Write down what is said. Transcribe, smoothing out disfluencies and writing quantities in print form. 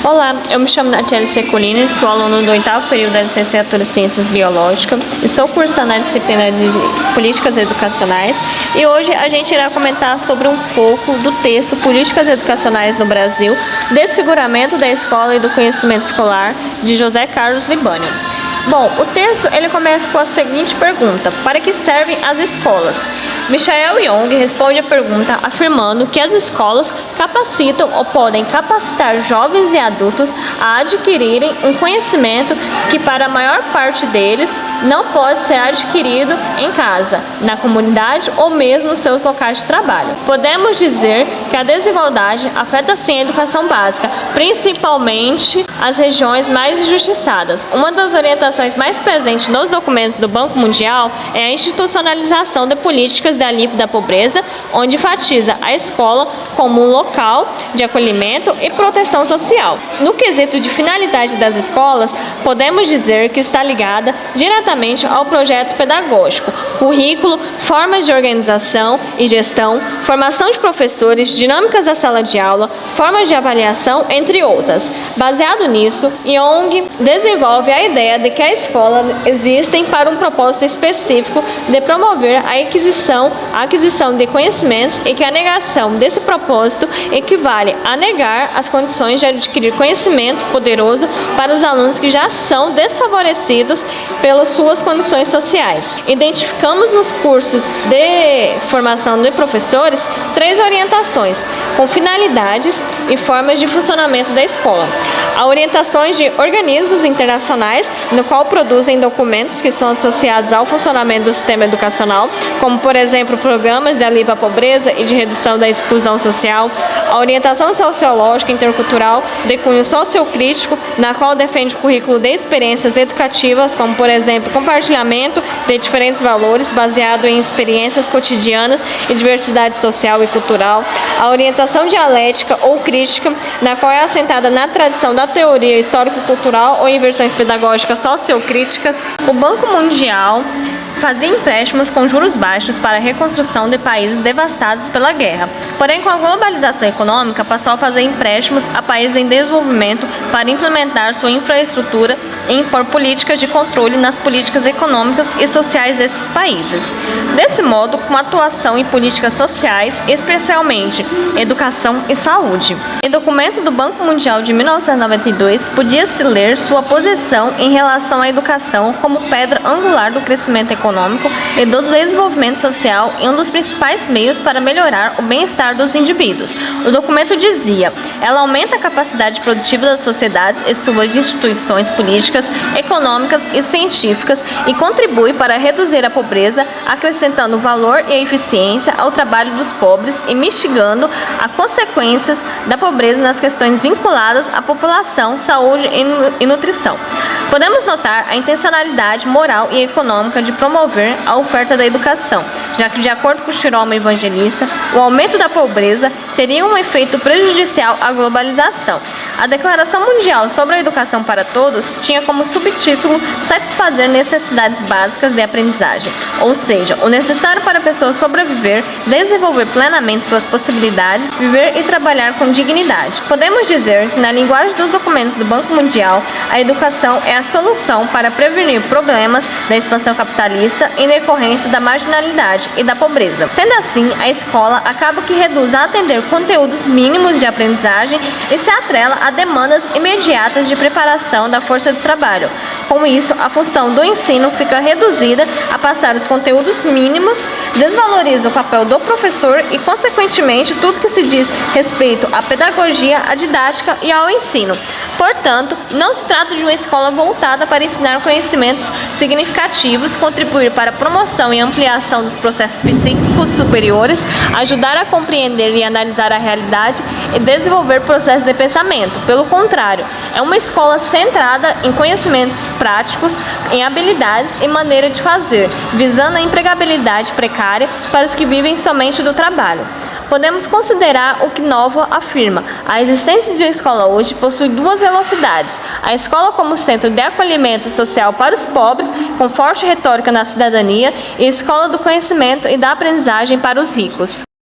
Olá, eu me chamo Natiele Secolini, sou aluno do 8º período da licenciatura em Ciências Biológicas. Estou cursando a disciplina de Políticas Educacionais e hoje a gente irá comentar sobre um pouco do texto Políticas Educacionais no Brasil, Desfiguramento da Escola e do Conhecimento Escolar, de José Carlos Libânio. Bom, o texto ele começa com a seguinte pergunta: para que servem as escolas? Michael Young responde a pergunta afirmando que as escolas capacitam ou podem capacitar jovens e adultos a adquirirem um conhecimento que para a maior parte deles não pode ser adquirido em casa, na comunidade ou mesmo nos seus locais de trabalho. Podemos dizer que a desigualdade afeta sim a educação básica, principalmente as regiões mais injustiçadas. Uma das orientações mais presentes nos documentos do Banco Mundial é a institucionalização de políticas de alívio da pobreza, onde enfatiza a escola como um local de acolhimento e proteção social. No quesito de finalidade das escolas, podemos dizer que está ligada diretamente ao projeto pedagógico, currículo, formas de organização e gestão, formação de professores, dinâmicas da sala de aula, formas de avaliação, entre outras. Baseado nisso, Young desenvolve a ideia de que a escola existem para um propósito específico de promover a aquisição de conhecimentos e que a negação desse propósito equivale a negar as condições de adquirir conhecimento poderoso para os alunos que já são desfavorecidos pelas suas condições sociais. Identificamos nos cursos de formação de professores 3 orientações, com finalidades e formas de funcionamento da escola. Há orientações de organismos internacionais, no qual produzem documentos que estão associados ao funcionamento do sistema educacional, como, por exemplo, programas de alívio à pobreza e de redução da exclusão social. A orientação sociológica intercultural de cunho sociocrítico, na qual defende o currículo de experiências educativas, como, por exemplo, compartilhamento de diferentes valores baseado em experiências cotidianas e diversidade social e cultural. A orientação dialética ou crítica, na qual é assentada na tradição da teoria histórico-cultural ou em versões pedagógicas sociocríticas. O Banco Mundial fazia empréstimos com juros baixos para a reconstrução de países devastados pela guerra. Porém, com a globalização econômica, passou a fazer empréstimos a países em desenvolvimento para implementar sua infraestrutura e impor políticas de controle nas políticas econômicas e sociais desses países. Desse modo, com atuação em políticas sociais, especialmente educação e saúde. Em documento do Banco Mundial de 1992, podia-se ler sua posição em relação à educação como pedra angular do crescimento econômico e do desenvolvimento social e um dos principais meios para melhorar o bem-estar dos indivíduos. O documento dizia: ela aumenta a capacidade produtiva das sociedades e suas instituições políticas, econômicas e científicas e contribui para reduzir a pobreza, acrescentando valor e eficiência ao trabalho dos pobres e mitigando as consequências da pobreza nas questões vinculadas à população, saúde e nutrição. Podemos notar a intencionalidade moral e econômica de promover a oferta da educação, já que, de acordo com Schromm Evangelista, o aumento da pobreza teria um efeito prejudicial à globalização. A Declaração Mundial sobre a Educação para Todos tinha como subtítulo satisfazer necessidades básicas de aprendizagem, ou seja, o necessário para a pessoa sobreviver, desenvolver plenamente suas possibilidades, viver e trabalhar com dignidade. Podemos dizer que, na linguagem dos documentos do Banco Mundial, a educação é a solução para prevenir problemas da expansão capitalista em decorrência da marginalidade e da pobreza. Sendo assim, a escola acaba que reduz a atender conteúdos mínimos de aprendizagem e se atrela a demandas imediatas de preparação da força de trabalho. Com isso, a função do ensino fica reduzida a passar os conteúdos mínimos, desvaloriza o papel do professor e, consequentemente, tudo que se diz respeito à pedagogia, à didática e ao ensino. Portanto, não se trata de uma escola voltada para ensinar conhecimentos significativos, contribuir para a promoção e ampliação dos processos psíquicos superiores, ajudar a compreender e analisar a realidade e desenvolver processos de pensamento. Pelo contrário, é uma escola centrada em conhecimentos práticos, em habilidades e maneira de fazer, visando a empregabilidade precária para os que vivem somente do trabalho. Podemos considerar o que Novo afirma: a existência de uma escola hoje possui 2 velocidades: a escola como centro de acolhimento social para os pobres, com forte retórica na cidadania, e a escola do conhecimento e da aprendizagem para os ricos.